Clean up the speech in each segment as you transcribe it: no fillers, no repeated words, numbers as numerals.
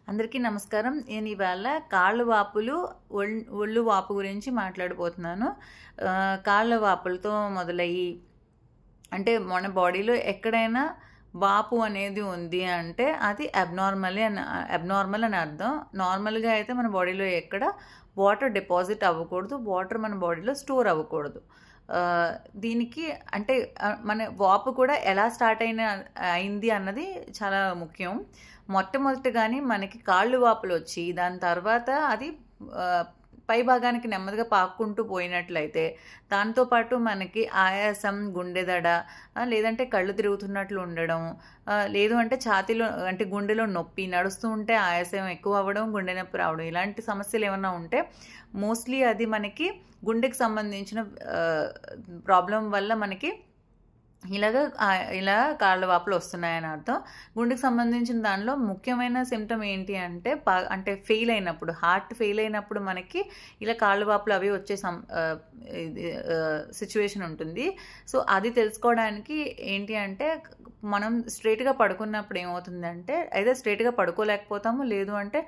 అందరికీ నమస్కారం. నేను ఇవాళ కాళ్ళు వాపులు, ఒళ్ళు వాపు గురించి మాట్లాడబోతున్నాను. కాళ్ళ వాపులతో మొదలయ్యి అంటే మన బాడీలో ఎక్కడైనా వాపు అనేది ఉంది అంటే అది అబ్నార్మల్ అని అర్థం. నార్మల్గా అయితే మన బాడీలో ఎక్కడ వాటర్ డిపాజిట్ అవ్వకూడదు, వాటర్ మన బాడీలో స్టోర్ అవ్వకూడదు. దీనికి అంటే మన వాపు కూడా ఎలా స్టార్ట్ అయింది అన్నది చాలా ముఖ్యం. మొట్టమొదటిగాని మనకి కాళ్ళు వాపులు వచ్చి దాని తర్వాత అది పై భాగానికి నెమ్మదిగా పాక్కుంటూ పోయినట్లయితే దాంతోపాటు మనకి ఆయాసం, గుండెదడ, లేదంటే కళ్ళు తిరుగుతున్నట్లు ఉండడం, లేదు అంటే ఛాతీలో అంటే గుండెలో నొప్పి, నడుస్తూ ఉంటే ఆయాసం ఎక్కువ అవ్వడం, గుండె నొప్పి రావడం, ఇలాంటి సమస్యలు ఏమైనా ఉంటే మోస్ట్లీ అది మనకి గుండెకి సంబంధించిన ప్రాబ్లం వల్ల మనకి ఇలా కాళ్ళ వాపులు వస్తున్నాయని అర్థం. గుండెకి సంబంధించిన దానిలో ముఖ్యమైన సిమ్టమ్ ఏంటి అంటే హార్ట్ ఫెయిల్ అయినప్పుడు మనకి ఇలా కాళ్ళ వాపులు అవి వచ్చే సిచ్యువేషన్ ఉంటుంది. సో అది తెలుసుకోవడానికి ఏంటి అంటే మనం స్ట్రైట్గా పడుకున్నప్పుడు ఏమవుతుందంటే అయితే స్ట్రైట్గా పడుకోలేకపోతాము, లేదు అంటే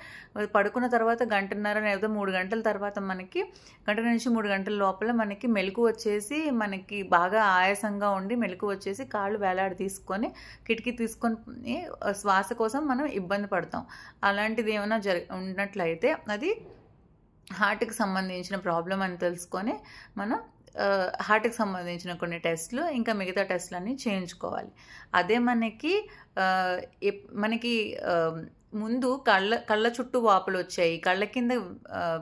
పడుకున్న తర్వాత గంటన్నర లేదా 3 గంటల తర్వాత మనకి గంట నుంచి 3 గంటల లోపల మనకి మెలకు వచ్చేసి మనకి బాగా ఆయాసంగా ఉండి మెలకు వచ్చేసి కాళ్ళు వేలాడి తీసుకొని కిటికీ తీసుకొని శ్వాస కోసం మనం ఇబ్బంది పడతాం. అలాంటిది ఏమైనా ఉన్నట్లయితే అది హార్ట్కి సంబంధించిన ప్రాబ్లం అని తెలుసుకొని మనం హార్ట్కి సంబంధించిన కొన్ని టెస్టులు ఇంకా మిగతా టెస్టులన్నీ చేయించుకోవాలి. అదే మనకి ముందు కళ్ళ చుట్టూ వాపులు వచ్చాయి, కళ్ళ కింద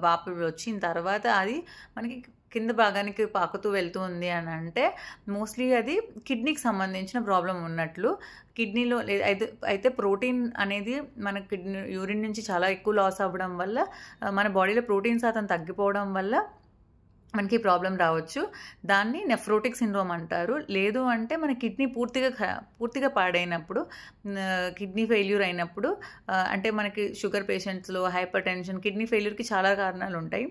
వాపులు వచ్చిన తర్వాత అది మనకి కింద భాగానికి పాకుతూ వెళ్తూ ఉంది అని అంటే మోస్ట్లీ అది కిడ్నీకి సంబంధించిన ప్రాబ్లం ఉన్నట్లు. కిడ్నీలో అయితే ప్రోటీన్ అనేది మన యూరిన్ నుంచి చాలా ఎక్కువ లాస్ అవ్వడం వల్ల మన బాడీలో ప్రోటీన్ శాతం తగ్గిపోవడం వల్ల మనకి ప్రాబ్లం రావచ్చు. దాన్ని నెఫ్రోటిక్ సిండ్రోమ్ అంటారు. లేదు అంటే మన కిడ్నీ పూర్తిగా పాడైనప్పుడు, కిడ్నీ ఫెయిల్యూర్ అయినప్పుడు, అంటే మనకి షుగర్ పేషెంట్స్లో హైపర్ టెన్షన్, కిడ్నీ ఫెయిల్యూర్కి చాలా కారణాలు ఉంటాయి.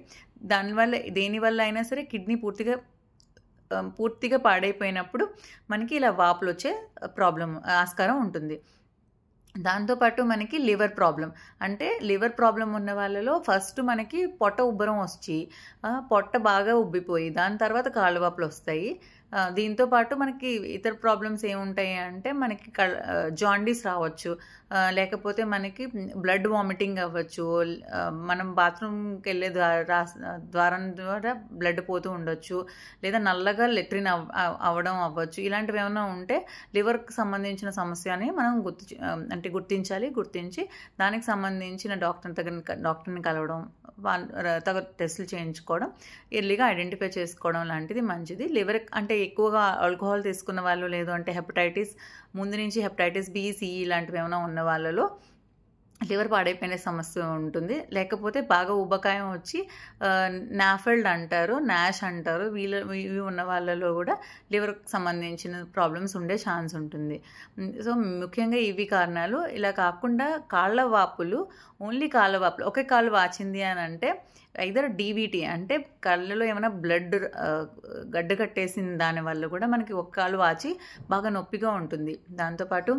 దేనివల్ల అయినా సరే కిడ్నీ పూర్తిగా పాడైపోయినప్పుడు మనకి ఇలా వాపులు వచ్చే ఆస్కారం ఉంటుంది. దాంతోపాటు మనకి లివర్ ప్రాబ్లం ఉన్న వాళ్ళలో ఫస్ట్ మనకి పొట్ట ఉబ్బరం వచ్చి పొట్ట బాగా ఉబ్బిపోయి దాని తర్వాత కాళ్ళు వాపులు వస్తాయి. దీంతోపాటు మనకి ఇతర ప్రాబ్లమ్స్ ఏముంటాయి అంటే మనకి జాండీస్ రావచ్చు, లేకపోతే మనకి బ్లడ్ వామిటింగ్ అవ్వచ్చు, మనం బాత్రూమ్కి వెళ్ళే ద్వారం ద్వారా బ్లడ్ పోతూ ఉండొచ్చు, లేదా నల్లగా లెట్రిన్ అవ్వడం అవ్వచ్చు. ఇలాంటివి ఏమైనా ఉంటే లివర్కి సంబంధించిన సమస్య అని మనం గుర్తించి దానికి సంబంధించిన డాక్టర్ని కలవడం, తగు టెస్టులు చేయించుకోవడం, ఎర్లీగా ఐడెంటిఫై చేసుకోవడం లాంటిది మంచిది. లివర్ అంటే ఎక్కువగా ఆల్కహాల్ తీసుకున్న వాళ్ళు, లేదు అంటే ముందు నుంచి హెపటైటిస్ బి, సి ఇలాంటివి ఏమైనా ఉన్న వాళ్ళలో లివర్ పాడైపోయిన సమస్య ఉంటుంది. లేకపోతే బాగా ఉబ్బకాయం వచ్చి నాష్ అంటారు, ఇవి ఉన్న వాళ్ళలో కూడా లివర్కి సంబంధించిన ప్రాబ్లమ్స్ ఉండే ఛాన్స్ ఉంటుంది. సో ముఖ్యంగా ఇవి కారణాలు. ఇలా కాకుండా ఓన్లీ కాళ్ళ వాపులు ఒకే కాళ్ళు వాచింది అని అంటే ఐదర్ డీవీటీ అంటే కళ్ళలో ఏమైనా బ్లడ్ గడ్డ కట్టేసిన దానివల్ల కూడా మనకి ఒక కాళ్ళు వాచి బాగా నొప్పిగా ఉంటుంది. దాంతోపాటు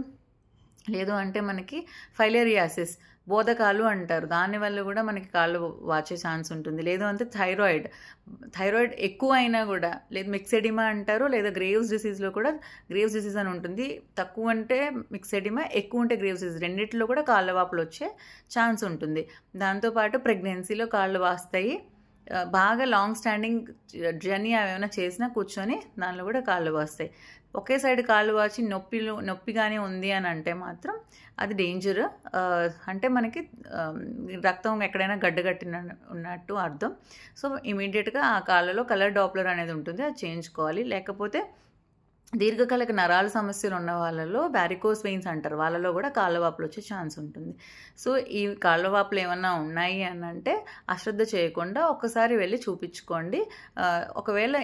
లేదు అంటే మనకి ఫైలేరియాసిస్, బోధకాలు అంటారు, దానివల్ల కూడా మనకి కాళ్ళు వాచే ఛాన్స్ ఉంటుంది. లేదు అంటే థైరాయిడ్ ఎక్కువ అయినా కూడా, లేదు మిక్సెడిమా అంటారు, లేదా గ్రేవ్స్ డిసీజ్ అని ఉంటుంది. తక్కువ అంటే మిక్సెడిమా, ఎక్కువ ఉంటే గ్రేవ్స్ డిసీజ్, రెండిట్లో కూడా కాళ్ళ వాపులు వచ్చే ఛాన్స్ ఉంటుంది. దాంతోపాటు ప్రెగ్నెన్సీలో కాళ్ళు వాస్తాయి. బాగా లాంగ్ స్టాండింగ్ జర్నీ ఏమైనా చేసినా కూర్చొని దానిలో కూడా కాళ్ళు వాస్తాయి. ఒకే సైడ్ కాళ్ళు వాచి నొప్పిగానే ఉంది అని అంటే మాత్రం అది డేంజర్. అంటే మనకి రక్తం ఎక్కడైనా ఉన్నట్టు అర్థం. సో ఇమీడియట్గా ఆ కాళ్ళలో కలర్ డాప్లర్ అనేది ఉంటుంది, అది చేయించుకోవాలి. లేకపోతే దీర్ఘకాలిక నరాల సమస్యలు ఉన్న వాళ్ళలో వారికోస్ వెయిన్స్ అంటారు, వాళ్ళలో కూడా కాళ్ళ వాపులు వచ్చే ఛాన్స్ ఉంటుంది. సో ఈ కాళ్ళ వాపులు ఏమన్నా ఉన్నాయి అని అంటే అశ్రద్ధ చేయకుండా ఒకసారి వెళ్ళి చూపించుకోండి. ఒకవేళ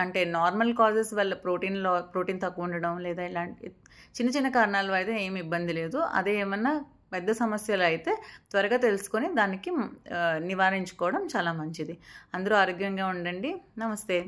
అంటే నార్మల్ కాజెస్ వల్ల ప్రోటీన్ తక్కువ ఉండడం, లేదా ఇలాంటి చిన్న కారణాలు అయితే ఏమి ఇబ్బంది లేదు. అదే ఏమన్నా పెద్ద సమస్యలు అయితే త్వరగా తెలుసుకొని దానికి నివారించుకోవడం చాలా మంచిది. అందరూ ఆరోగ్యంగా ఉండండి. నమస్తే.